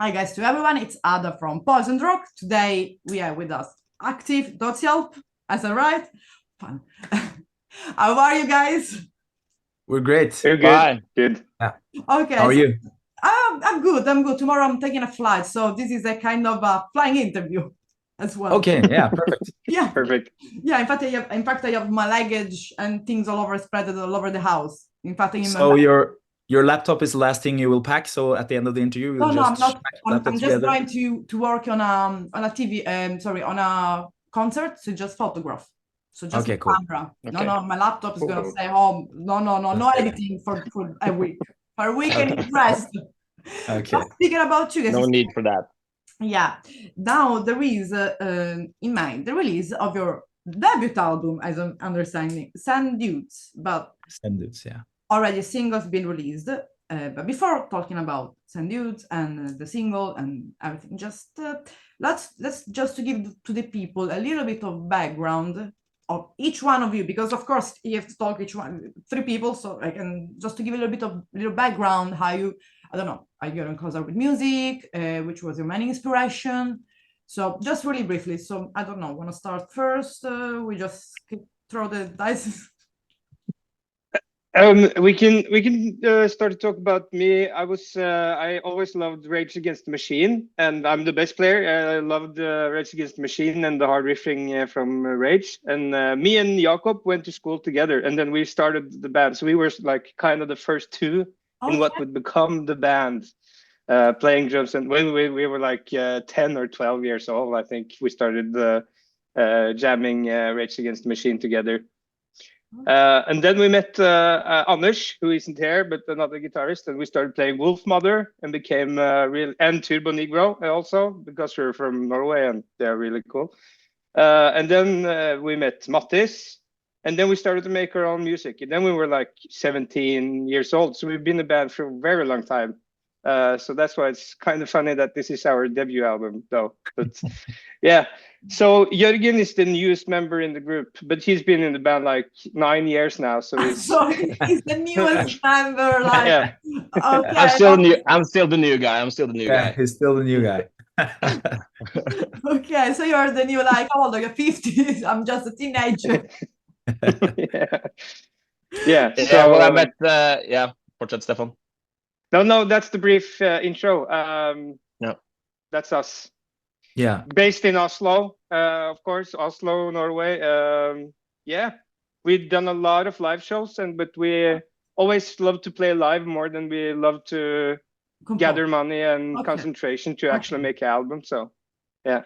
Hi guys to everyone, it's Ada from Poison Rock. Today we are with us Aktiv Dodshjelp, as I right? Fun. How are you guys? We're great. You're good. Fine. Good. Yeah. Okay, How are so you? I'm good. I'm good. Tomorrow I'm taking a flight, so this is a kind of a flying interview as well. Okay, yeah, perfect. Yeah, Perfect. yeah. In fact, I have my luggage and things all over spread all over the house. In fact, I'm in my So your laptop is the last thing you will pack. So at the end of the interview, you'll no, I'm just not. smack the laptop I'm just together. going to work on a TV. Sorry, on a concert. So just photograph. So just Okay, my cool. camera. No, Okay. my laptop is gonna Cool. stay home. No editing for a week. For a week and rest. Okay. Speaking about you guys, No need for that. yeah. Now there is in mind the release of your debut album, as I'm understanding, Sand Dudes, but Send it, yeah. already a single's been released. But before talking about Sand Dudes and the single and everything, just let's just to give to the people a little bit of background of each one of you, because of course you have to talk each one, three people, so I can just to give a little bit of little background how you, I don't know, how you got in contact with music, which was your main inspiration. So just really briefly. So I don't know, want to start first? We just throw the dice. We can start to talk about me. I always loved Rage Against the Machine, and I'm the bass player. I loved Rage Against the Machine and the hard riffing from Rage. And me and Jakob went to school together, and then we started the band. So we were like kind of the first two in what would become the band, playing drums. And when we were like 10 or 12 years old, I think we started jamming Rage Against the Machine together. And then we met Anders, who isn't here, but another guitarist, and we started playing Wolf Mother and became and Turbo Negro also, because we're from Norway and they're really cool. And then we met Mattis, and then we started to make our own music. And then we were like 17 years old, so we've been a band for a very long time. So that's why it's kind of funny that this is our debut album, though. But yeah. So Jørgen is the newest member in the group, but he's been in the band like 9 years now. So he's So he's the newest member, like yeah. okay. I'm still the new guy. Yeah, he's still the new guy. Okay, so you're the new, like, how old are you? 50? I'm just a teenager. yeah. Yeah. Yeah, So well, I met. Yeah, fortsätt, Stefan. no, that's the brief intro. Yeah. That's us. Yeah. Based in Oslo, of course, Oslo, Norway. Yeah, we've done a lot of live shows, but we always love to play live more than we love to gather money and concentration to actually make an album. So yeah,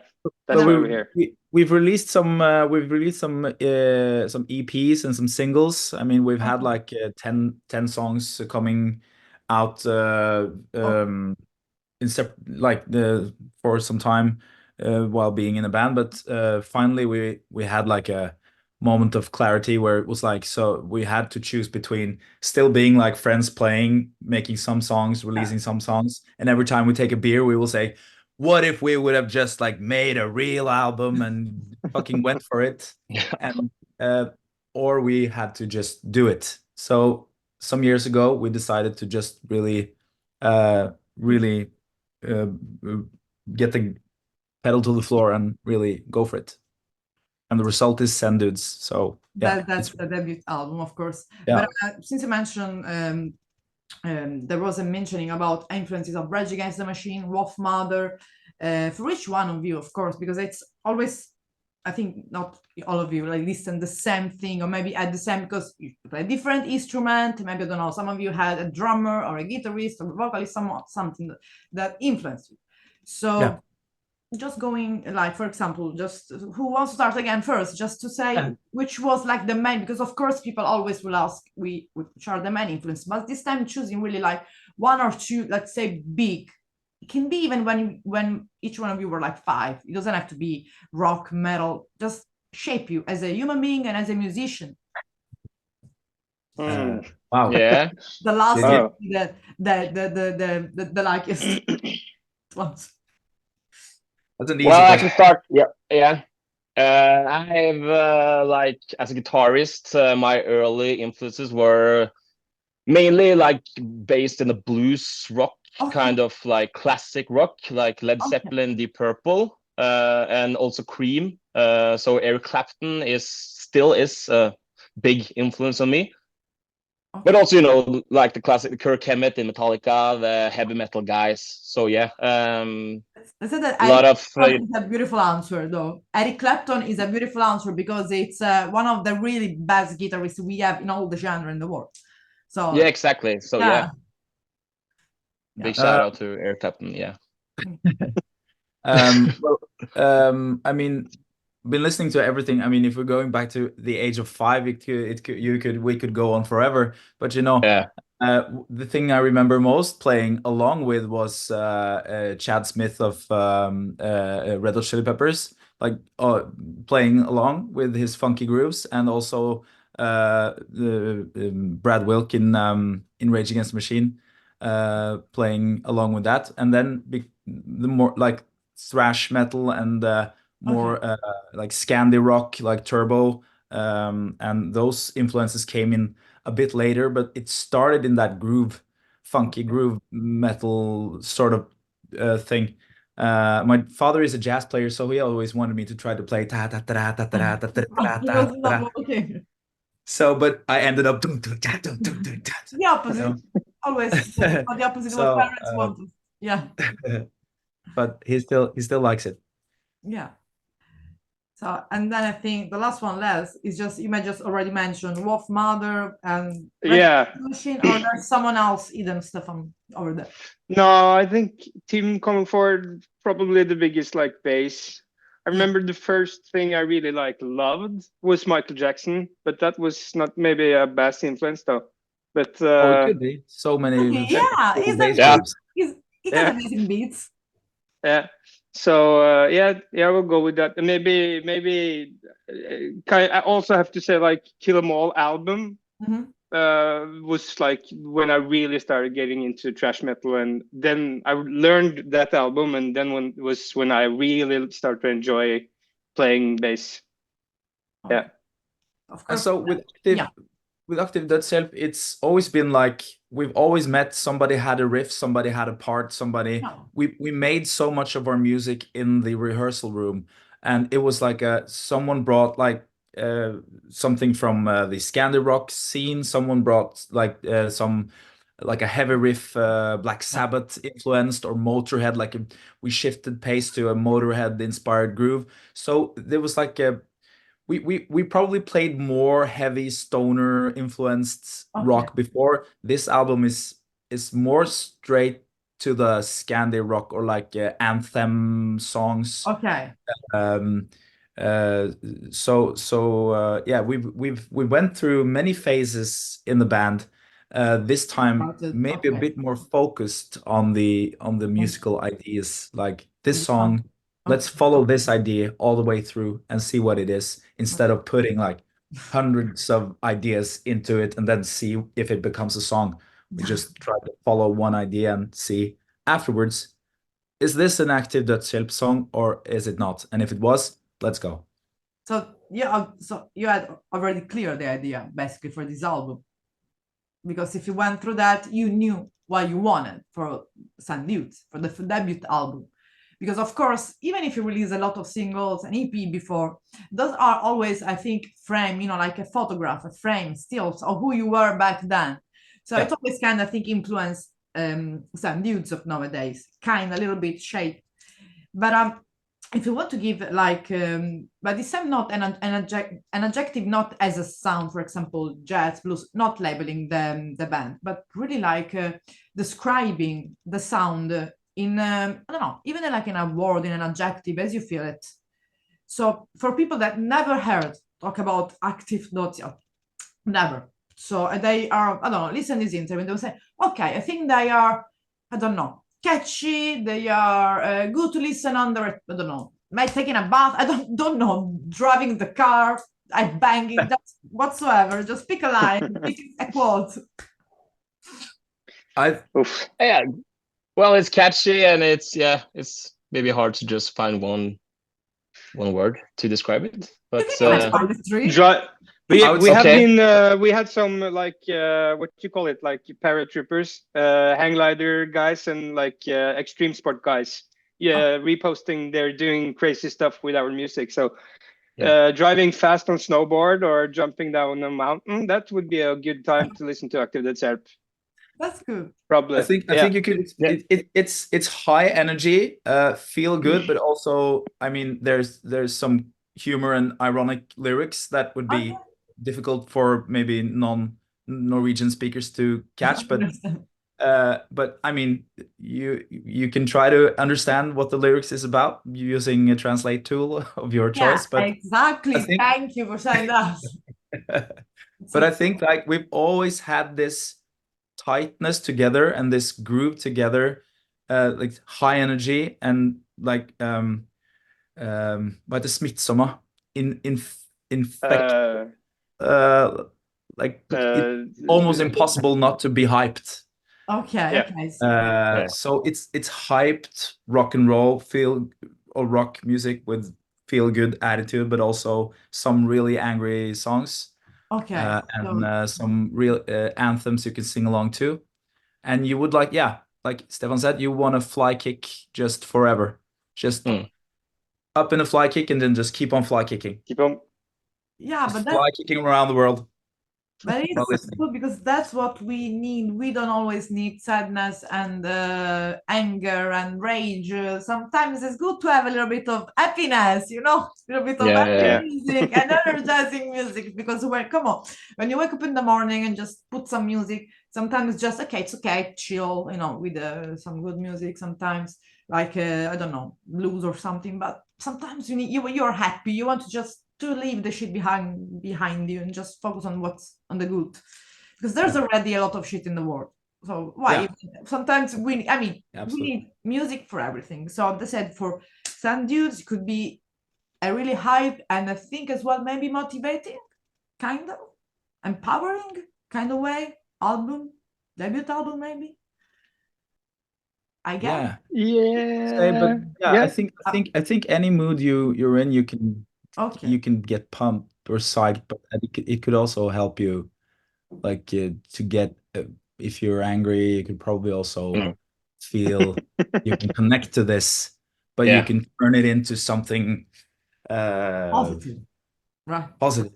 that's why we're here. We've released some EPs and some singles. I mean, we've had like 10 songs coming out for some time while being in a band, but finally we had like a moment of clarity where it was like, so we had to choose between still being like friends playing, making some songs, releasing some songs, and every time we take a beer we will say, what if we would have just like made a real album and fucking went for it? And or we had to just do it. So some years ago we decided to just really get the pedal to the floor and really go for it. And the result is Sand Dudes. So yeah, that's the debut album, of course. Yeah. But since you mentioned there was a mentioning about influences of Rage Against the Machine, Wolf Mother, for each one of you, of course, because it's always, I think not all of you like listen the same thing, or maybe at the same, because you play a different instrument. Maybe, I don't know, some of you had a drummer or a guitarist or a vocalist, something that influenced you. So Yeah. just going, like, for example, just who wants to start again first, just to say which was like the main, because of course people always will ask which are the main influence, but this time choosing really like one or two, let's say, big. It can be even when each one of you were like 5. It doesn't have to be rock, metal, just shape you as a human being and as a musician. Wow. Yeah. The last Oh. the likest ones. That's an easy Well, I question. can start. Yeah. I've like, as a guitarist, my early influences were mainly like based in the blues rock kind of like classic rock, like Led Okay. Zeppelin, Deep Purple, and also Cream. So Eric Clapton still is a big influence on me. But Okay. also, you know, like the classic Kirk Hammett in Metallica, the heavy metal guys. So yeah, I said that a lot Eric of Clapton is a beautiful answer, though. Eric Clapton is a beautiful answer because it's one of the really best guitarists we have in all the genre in the world. So yeah, exactly. So yeah, big Yeah. shout out to Eric Clapton. Yeah. Well, I mean, been listening to everything. I mean, if we're going back to the age of 5, we could go on forever. But you know, Yeah. the thing I remember most playing along with was Chad Smith of Red Hot Chili Peppers, like playing along with his funky grooves, and also Brad Wilk in Rage Against the Machine, playing along with that, and then the more like thrash metal and more like Scandi rock, like Turbo, and those influences came in a bit later, but it started in that funky groove metal sort of thing. My father is a jazz player, so he always wanted me to try to play ta ta ta ta ta ta ta ta It ta was ta. not okay. So, but I ended up The opposite. Always the opposite of what so, parents want. Yeah. but he still likes it. Yeah. So, and then I think the last one, Les, is just, you might just already mention Wolf Mother and Yeah. Machine, or there's someone else, Eden Stefan, over there. No, I think Team Coming Forward probably the biggest like bass. I Yeah. remember the first thing I really like loved was Michael Jackson, but that was not maybe a best influence though. But Oh, it could be so many. Okay, yeah, cool he's bass Yeah. groups. he got amazing beats. yeah. So yeah, we'll go with that. And maybe I also have to say like Kill 'Em All album Mhm. was like when I really started getting into thrash metal, and then I learned that album, and then when I really started to enjoy playing bass. Yeah. Of And course. so with Aktiv Dodshjelp, it's always been like we've always met somebody had a riff, somebody had a part, somebody. Yeah. We made so much of our music in the rehearsal room, and it was like someone brought like something from the Scandi rock scene. Someone brought like some like a heavy riff, Black Sabbath influenced, or Motorhead. Like we shifted pace to a Motorhead inspired groove. So there was like a we probably played more heavy stoner influenced rock before. This album is more straight to the Scandi rock, or like anthem songs. Okay. Um, yeah, we went through many phases in the band. This time maybe a bit more focused on the musical ideas, like this song. Let's follow this idea all the way through and see what it is, instead of putting like hundreds of ideas into it and then see if it becomes a song. We just try to follow one idea and see afterwards, is this an Aktiv Dodshjelp song or is it not? And if it was, let's go. So yeah, so you had already cleared the idea basically for this album, because if you went through that, you knew what you wanted for Sand Dunes, for the debut album. Because of course, even if you release a lot of singles and EP before, those are always, I think, frame, like a photograph, a frame, stills of who you were back then. So it's always kind of, I think, influenced Sand Dunes of nowadays, kind of a little bit shape. But if you want to give like, but this time not an adjective, not as a sound, for example, jazz, blues, not labeling the band, but really like describing the sound in, I don't know, even like in a word, in an adjective, as you feel it. So for people that never heard talk about Aktiv Dodshjelp, never. So they are, I don't know, listen to this interview and they'll say, okay, I think they are, I don't know, catchy, they are good to listen under, I don't know, maybe taking a bath, I don't know, driving the car, I banging, that's whatsoever, just pick a line, pick a quote. Yeah, well, it's catchy, and it's maybe hard to just find one word to describe it, but We I would we have Okay. been we had some like what you call it, like paratroopers, hang glider guys, and like extreme sport guys. Yeah, reposting. They're doing crazy stuff with our music. So driving fast on snowboard or jumping down a mountain, that would be a good time to listen to Aktiv Dodshjelp. That's good. Probably. I think Yeah. you could. Yeah. It's high energy, feel good, but also, I mean, there's some humor and ironic lyrics that would be Okay. difficult for maybe non-Norwegian speakers to catch. Understand. But I mean, you can try to understand what the lyrics is about using a translate tool of your Yeah, choice. But exactly. I think, Thank you for saying that. but I think like we've always had this tightness together and this group together, like high energy and like by the smittsomme infect, like it's almost impossible not to be hyped. Okay, Yeah. okay. So it's hyped rock and roll feel, or rock music with feel good attitude, but also some really angry songs, Okay. and some real anthems you can sing along to. And you would like, yeah, like Stefan said, you want to fly kick just forever, just up in a fly kick and then just keep on fly kicking, Keep on. Yeah, just but fly kicking around the world. but while it's listening. good because that's what we need. We don't always need sadness and anger and rage. Sometimes it's good to have a little bit of happiness, a little bit of happy Yeah. music and energizing music. Because come on, when you wake up in the morning and just put some music, sometimes just it's okay, chill, with some good music. Sometimes like I don't know, blues or something. But sometimes you're happy. You want to just to leave the shit behind you and just focus on what's on the good, because there's already a lot of shit in the world. So why? Sometimes we need music for everything. So they said for some dudes it could be a really hype, and I think as well maybe motivating, kind of empowering kind of way debut album maybe, I guess. Yeah. I think any mood you're in, you can get pumped or psyched, but it could also help you, like to get if you're angry, you could probably also feel you can connect to this, but you can turn it into something Positive, right? positive.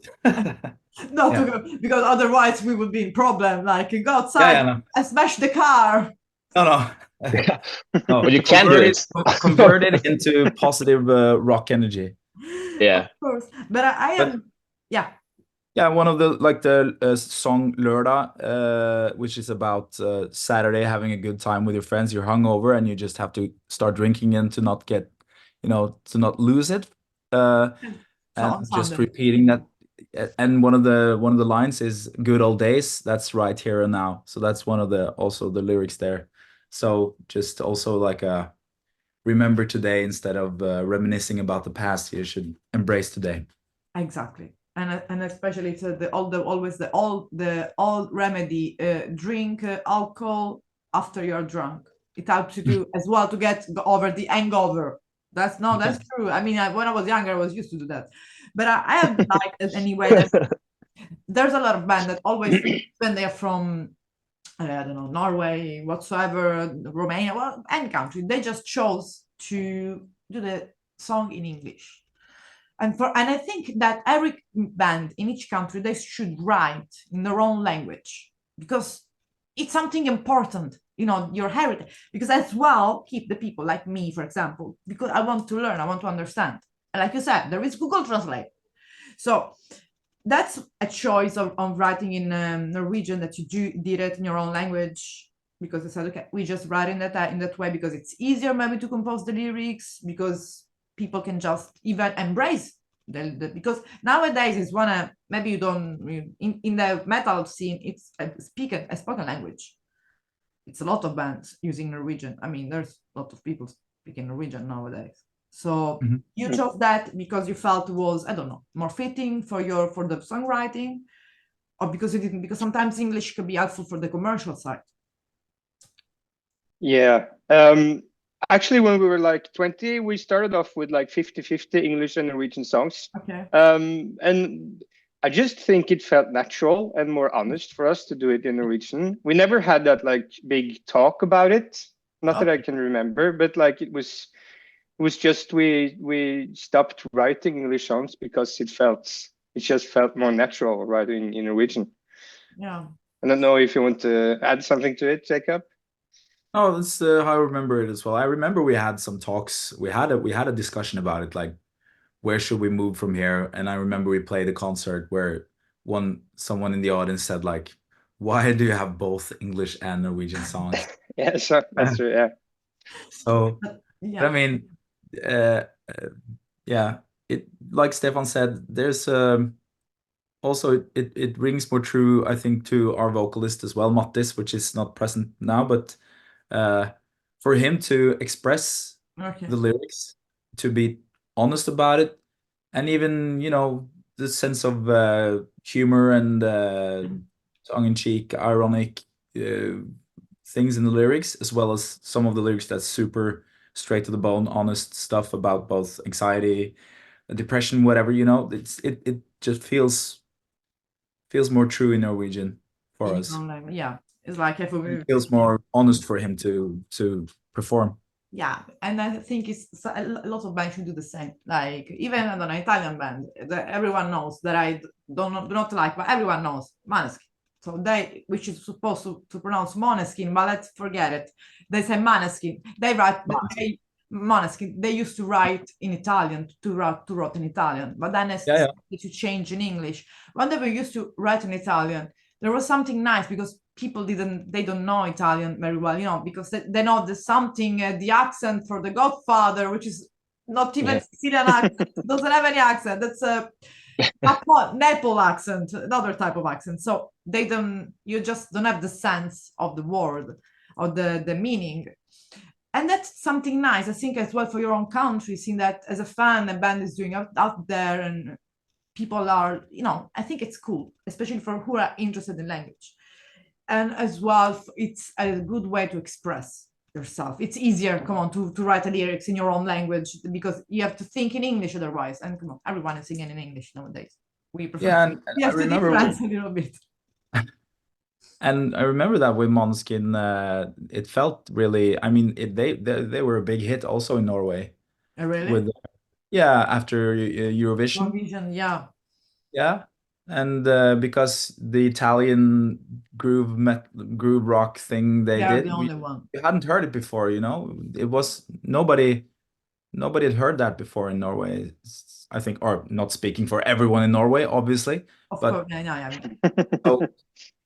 Because otherwise we would be in problem, like go outside and smash the car. No. But you can do it. Convert it into positive rock energy. Yeah. Of course. But I am, yeah. Yeah, one of the song Lørdag, which is about Saturday having a good time with your friends. You're hungover and you just have to start drinking and to not get, to not lose it. And just repeating that. And one of the lines is "Good old days. That's right here and now." So that's one of also the lyrics there. So just also like remember today instead of reminiscing about the past. You should embrace today. Exactly. And especially to the old remedy, drink alcohol after you're drunk. It helps you to as well to get over the hangover. That's true. I mean, when I was younger, I was used to do that. But I have like anyway that there's a lot of bands that always when they're from I don't know, Norway, whatsoever, Romania, well, any country, they just chose to do the song in English. And I think that every band in each country, they should write in their own language, because it's something important, your heritage, because as well keep the people like me, for example, because I want to learn, I want to understand. And like you said, there is Google Translate. So that's a choice of writing in Norwegian, that you did it in your own language, because they said, okay, we just write in that way because it's easier maybe to compose the lyrics, because people can just even embrace because nowadays it's maybe you don't in the metal scene, it's a spoken language. It's a lot of bands using Norwegian. I mean, there's a lot of people speaking Norwegian nowadays. So you chose that because you felt it was, I don't know, more fitting for the songwriting, or because you didn't, because sometimes English could be helpful for the commercial side. Yeah. Actually, when we were like 20, we started off with like 50-50 English and Norwegian songs. Okay. And I just think it felt natural and more honest for us to do it in Norwegian. We never had that like big talk about it. Not that I can remember, but like it was just we stopped writing English songs because it just felt more natural writing in Norwegian. Yeah. I don't know if you want to add something to it, Jacob. Oh, that's how I remember it as well. I remember we had some talks. We had a discussion about it, like where should we move from here? And I remember we played a concert where someone in the audience said like, "Why do you have both English and Norwegian songs?" Yeah, so that's true. Yeah. So, but I Yeah. mean, uh, yeah, it like Stefan said, there's also it rings more true, I think, to our vocalist as well, Mattis, which is not present now, but for him to express Okay. the lyrics, to be honest about it, and even, you know, the sense of humor and tongue-in-cheek, ironic things in the lyrics, as well as some of the lyrics that's super straight to the bone, honest stuff about both anxiety, depression, whatever, you know, it just feels more true in Norwegian for us. Yeah, it's like if we It feels more honest for him to perform. Yeah, and I think a lot of bands should do the same. Like even I don't know, Italian band that everyone knows that I do not like, but everyone knows Maneskin. So which is supposed to pronounce Måneskin, but let's forget it. They say Maneskin. They write Måneskin. They used to write in Italian to write in Italian, but then it's to change in English. When they were used to write in Italian, there was something nice because people they don't know Italian very well, you know, because they know there's something, the accent for The Godfather, which is not even Sicilian accent, doesn't have any accent. That's a Naples accent, another type of accent. So you just don't have the sense of the word or the meaning. And that's something nice, I think, as well for your own country, seeing that as a fan, a band is doing out there and people are, you know, I think it's cool, especially for who are interested in language. And as well, it's a good way to express yourself. It's easier, come on, to write the lyrics in your own language because you have to think in English otherwise. And come on, everyone is singing in English nowadays. We prefer. Yeah, and we have to difference a little bit. And I remember that with Måneskin, it felt really. I mean, they were a big hit also in Norway. Really? After Eurovision. Norwegian, yeah. Yeah, and because the Italian groove rock thing they did, the only one. We hadn't heard it before. You know, it was nobody had heard that before in Norway. I think, or not speaking for everyone in Norway, obviously. Of but, course, yeah. So,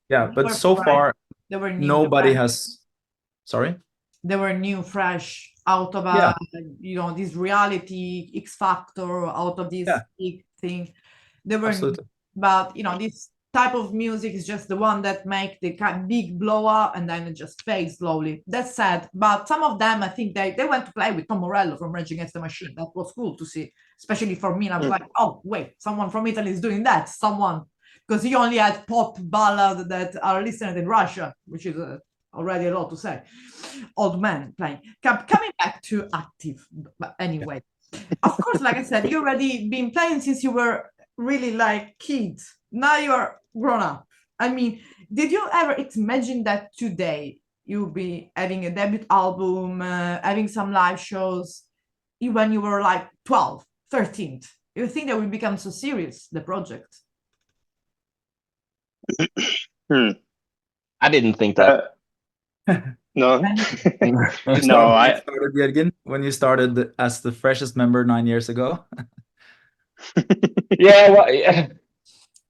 yeah, but so far nobody has. Sorry. They were new, fresh, out of you know, this reality X Factor, out of this big thing. They were, but you know, this type of music is just the one that make the big blow up and then it just fades slowly. That's sad. But some of them, I think they went to play with Tom Morello from Rage Against the Machine. That was cool to see, especially for me. And I was like, oh wait, someone from Italy is doing that. Because he only had pop ballad that are listened in Russia, which is already a lot to say. Old man playing. Coming back to Aktiv, but anyway, of course, like I said, you already been playing since you were really like kids. Now you're grown up. I mean, did you ever imagine that today you'll be having a debut album, having some live shows when you were like 12, 13? You think that will become so serious, the project? I didn't think that. No. When you started as the freshest member 9 years ago.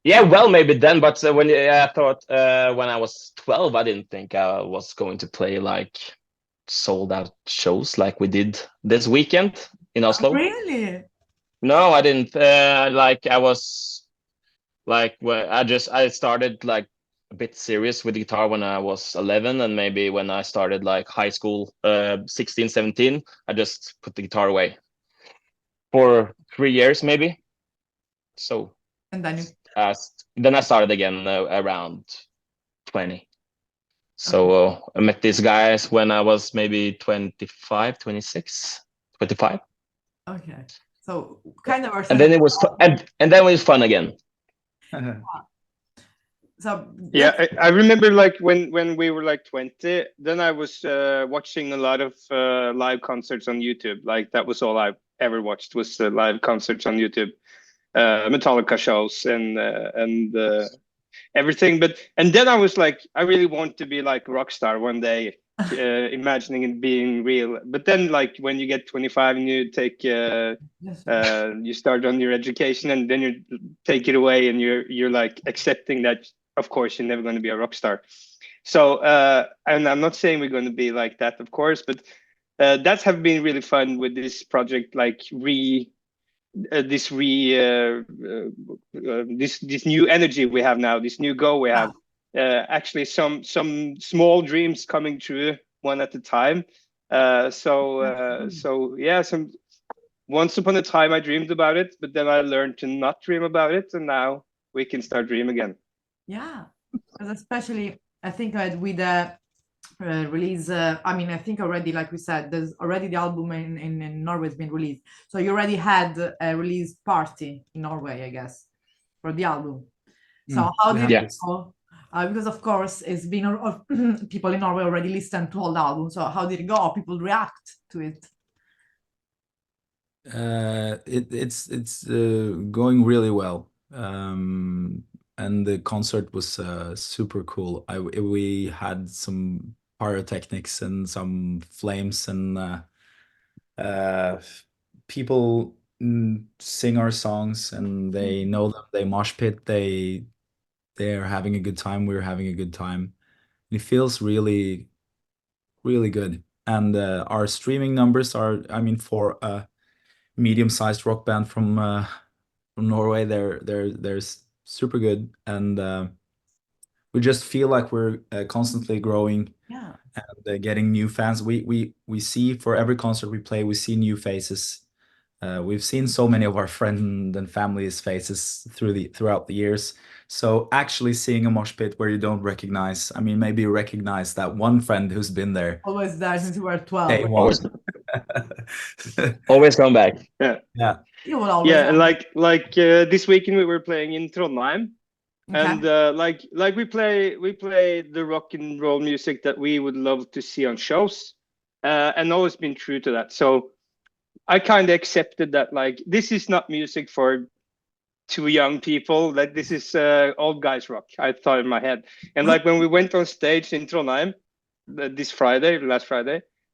Well, maybe then, but when I thought when I was 12, I didn't think I was going to play like sold out shows like we did this weekend in Oslo. Really? No, I didn't. I was like, well, I started like a bit serious with guitar when I was 11, and maybe when I started like high school, 16, 17, I just put the guitar away for 3 years maybe. So and then I started again around 20. So I met these guys when I was maybe 25, 26, 25. Okay. So kind of. And then it was and then it was fun again. So Yeah, I remember like when we were like 20, then I was watching a lot of live concerts on YouTube. Like that was all I ever watched was live concerts on YouTube, Metallica shows and everything. And then I was like, I really want to be like a rock star one day, imagining it being real. But then like when you get 25 and you take yes. you start on your education and then you take it away and you're like accepting that of course you're never going to be a rock star. So and I'm not saying we're going to be like that, of course, but that's have been really fun with this project, like this new energy we have now, this new go we have. Actually some small dreams coming true one at a time. So yeah, once upon a time I dreamed about it, but then I learned to not dream about it, and now we can start dream again. Yeah, because especially I think with the release, I mean, I think already, like we said, there's already the album in Norway has been released. So you already had a release party in Norway, I guess, for the album. So how did it go? Because of course it's been people in Norway already listened to all the album. So how did it go? People react to it? It's going really well. And the concert was super cool. We had some pyrotechnics and some flames and people sing our songs and they know them. They mosh pit. They're having a good time. We're having a good time. It feels really, really good. And our streaming numbers are, I mean, for a medium-sized rock band from Norway, they're super good, and we just feel like we're constantly growing Yeah. and getting new fans. We see for every concert we play, we see new faces. We've seen so many of our friends and family's faces throughout the years. So actually seeing a mosh pit where you don't recognize, I mean, maybe you recognize that one friend who's been there Always there since you were day 12. one. Always come back. Yeah. You will always Yeah, have like this weekend we were playing in Trondheim, Okay. and like we play the rock and roll music that we would love to see on shows, and always been true to that. So I kind of accepted that like this is not music for too young people, like this is old guys rock, I thought in my head. And like when we went on stage in Trondheim last Friday,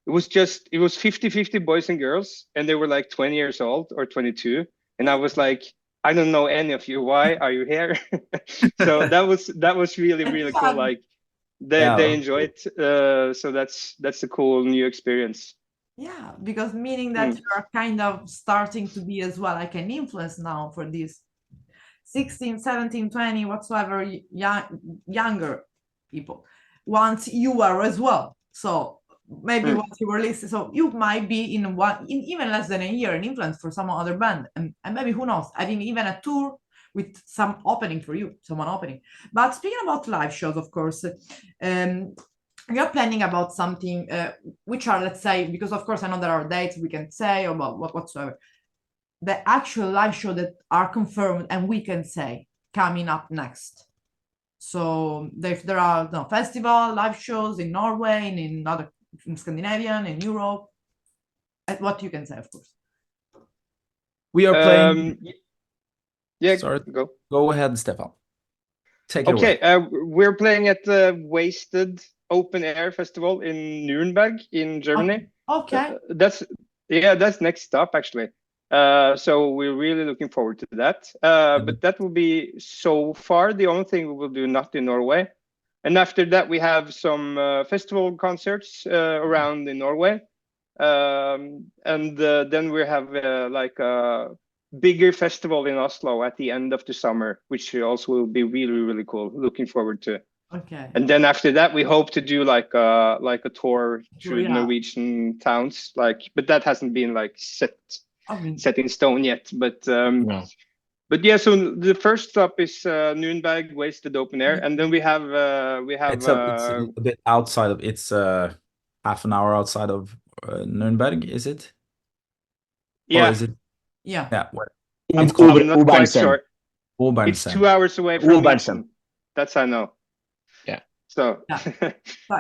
it was 50-50 boys and girls, and they were like 20 years old or 22, and I was like, I don't know any of you, why are you here? So that was really, really cool. Like they enjoy it, so that's a cool new experience. Yeah, because meaning that you're kind of starting to be as well like an influence now for these 16, 17, 20, whatsoever younger people. Once you are as well. So maybe once you were listening, so you might be in even less than a year an influence for some other band, and maybe who knows, having even a tour with some opening for you, someone opening. But speaking about live shows, of course, you're planning about something which are, let's say, because of course I know there are dates we can say about whatsoever, the actual live show that are confirmed and we can say coming up next. So there are festival live shows in Norway and in Scandinavian, in Europe. What you can say, of course. We are playing. Yeah, sorry. Go ahead, Stefan. Take it away. Okay, we're playing at the Wasted Open Air Festival in Nuremberg in Germany. Okay. That's next stop actually. So we're really looking forward to that. But that will be so far the only thing we will do, not in Norway. And after that, we have some festival concerts around in Norway. And then we have like a bigger festival in Oslo at the end of the summer, which also will be really, really cool. Looking forward to. Okay. And then after that, we hope to do like a tour through Norwegian towns, but that hasn't been like set in stone yet. But yeah, so the first stop is Nuremberg Wasted Open Air, and then we have it's a bit outside of, it's half an hour outside of Nuremberg, is it? Yeah. Or is it? Yeah. Yeah. I'm not quite sure. It's Oberntsen. 2 hours away from Oberntsen. Houston. That's I know. Yeah. So Yeah. So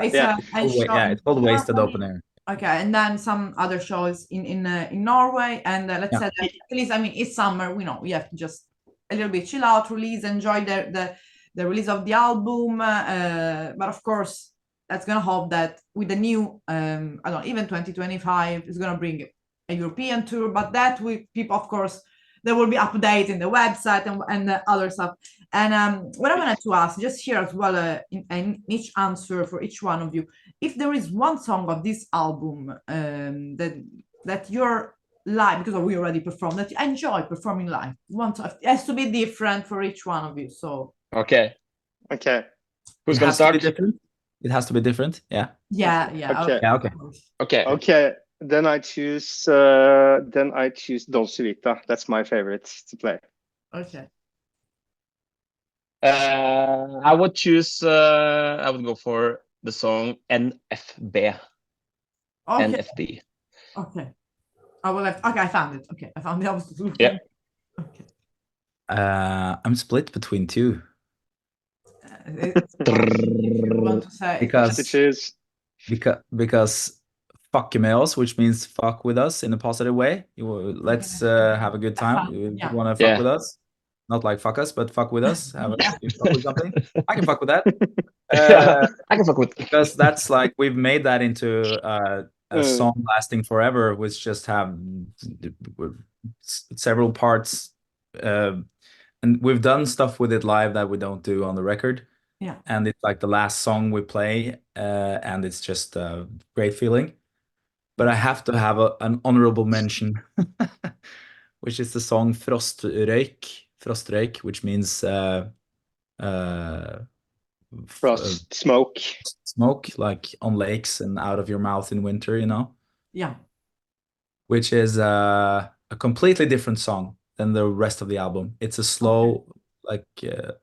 it's Yeah. a show Yeah, it's called in Wasted Norway. Open Air. Okay, and then some other shows in Norway, and let's Yeah. say that at least, I mean, it's summer. We know we have to just a little bit chill out, release, enjoy the release of the album. But of course, that's gonna hope that with the new, I don't know, even 2025 is gonna bring a European tour. But that with people, of course, there will be updates in the website and other stuff. And what I wanted to ask, just here as well, in each answer for each one of you, if there is one song of this album that you're live, because we already performed, that you enjoy performing live, one song, it has to be different for each one of you. So Okay. okay. Who's It gonna has to be start? different. It has to be different. Yeah. yeah, Okay. Yeah. Okay. Okay. Okay. Then I choose Dolce Vita. That's my favorite to play. Okay. I would choose. I would go for the song NFB. Okay. NFB. Okay. I will have. Okay, I found it. Okay, I found the opposite. Yeah. Okay. I'm split between two If you want to say, To because choose. because fuck med oss, which means fuck with us in a positive way. Let's have a good time. You Yeah. want to fuck Yeah. with us? Not like fuck us, but fuck with us. Have Yeah. fuck with something. I can fuck with that. I can fuck with. Because that's like we've made that into a song lasting forever, which just have several parts, and we've done stuff with it live that we don't do on the record. Yeah. And it's like the last song we play, and it's just a great feeling. But I have to have an honorable mention, which is the song Frostrøyk, which means Frost, smoke. smoke, like on lakes and out of your mouth in winter, you know, Yeah. which is a completely different song than the rest of the album. It's a slow, like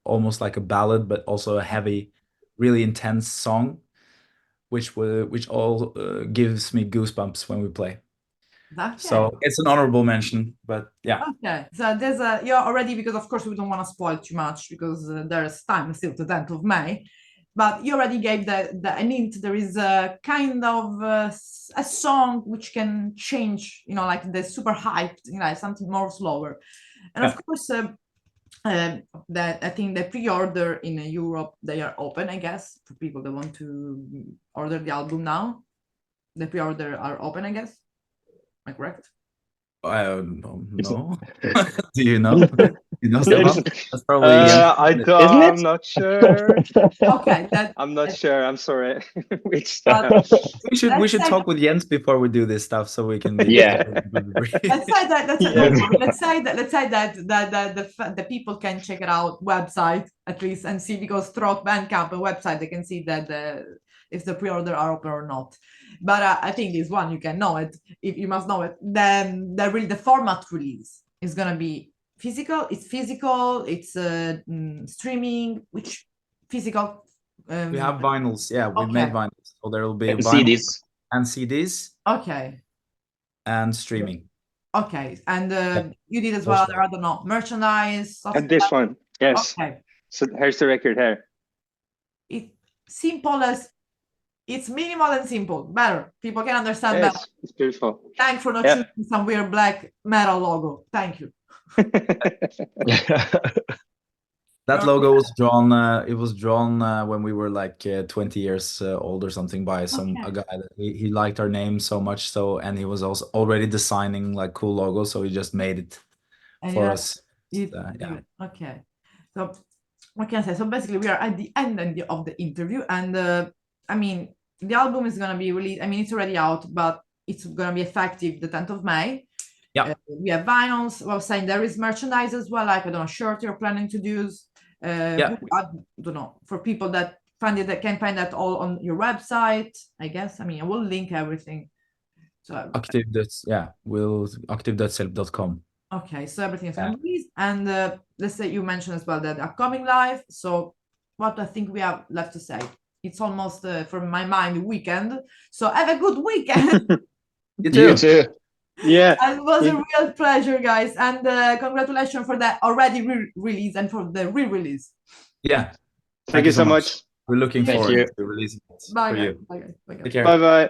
almost like a ballad, but also a heavy, really intense song, which all gives me goosebumps when we play. Okay. So it's an honorable mention, but yeah. Okay, so there's a, you're already, because of course we don't want to spoil too much because there's time still to 10th of May, but you already gave an hint. There is a kind of a song which can change, you know, like the super hyped, you know, something more slower. And of course, that I think the pre-order in Europe, they are open, I guess, for people that want to order the album now. The pre-order are open, I guess. Am I correct? I don't know. Do you know? You know, Stefan? That's probably I'm not sure. Okay, I'm not sure. I'm sorry. Which but we should talk with Jens before we do this stuff so we can be Yeah. let's say that Yeah. let's say that the people can check it out website at least and see, because throughout Bandcamp and website they can see that if the pre-order are open or not. But I think this one you can know it, if you must know it. Then the format release is gonna be physical. It's physical. It's streaming. Which physical? We have vinyls. Yeah, we've made Okay. vinyls. So there will be And vinyls CDs. and CDs Okay. and streaming. Okay, and Yeah. you did as well. Also. I don't know, merchandise. And this one, yes. Okay. So here's the record here. It's simple as it's minimal and simple. Better. People can understand that. Yes, it's beautiful. Thanks for not Yeah. choosing some weird black metal logo. Thank you. That logo was drawn. It was drawn when we were like 20 years old or something by a guy that he liked our name so much. So, and he was also already designing like cool logos, so he just made it And for us. yeah. Okay. So what can I say? So basically, we are at the end of the interview, and I mean, the album is gonna be released. I mean, it's already out, but it's gonna be effective the 10th of May. Yeah. We have vinyls. Well, saying there is merchandise as well, like I don't know, shirt you're planning to use. Yeah. I don't know, for people that find it, that can find that all on your website, I guess. I mean, I will link everything. So Aktiv Dodshjelp.com. okay, so everything is released, and let's say you mentioned as well that upcoming live. So what I think we have left to say, it's almost from my mind weekend. So have a good weekend. You too. You too. Yeah. And it was Yeah. a real pleasure, guys. And congratulations for the already release and for the re-release. Yeah. Thank you so much. We're looking Thank forward you. to releasing it Bye, for guys. you. Bye, guys. Bye, guys. Take care. Bye bye.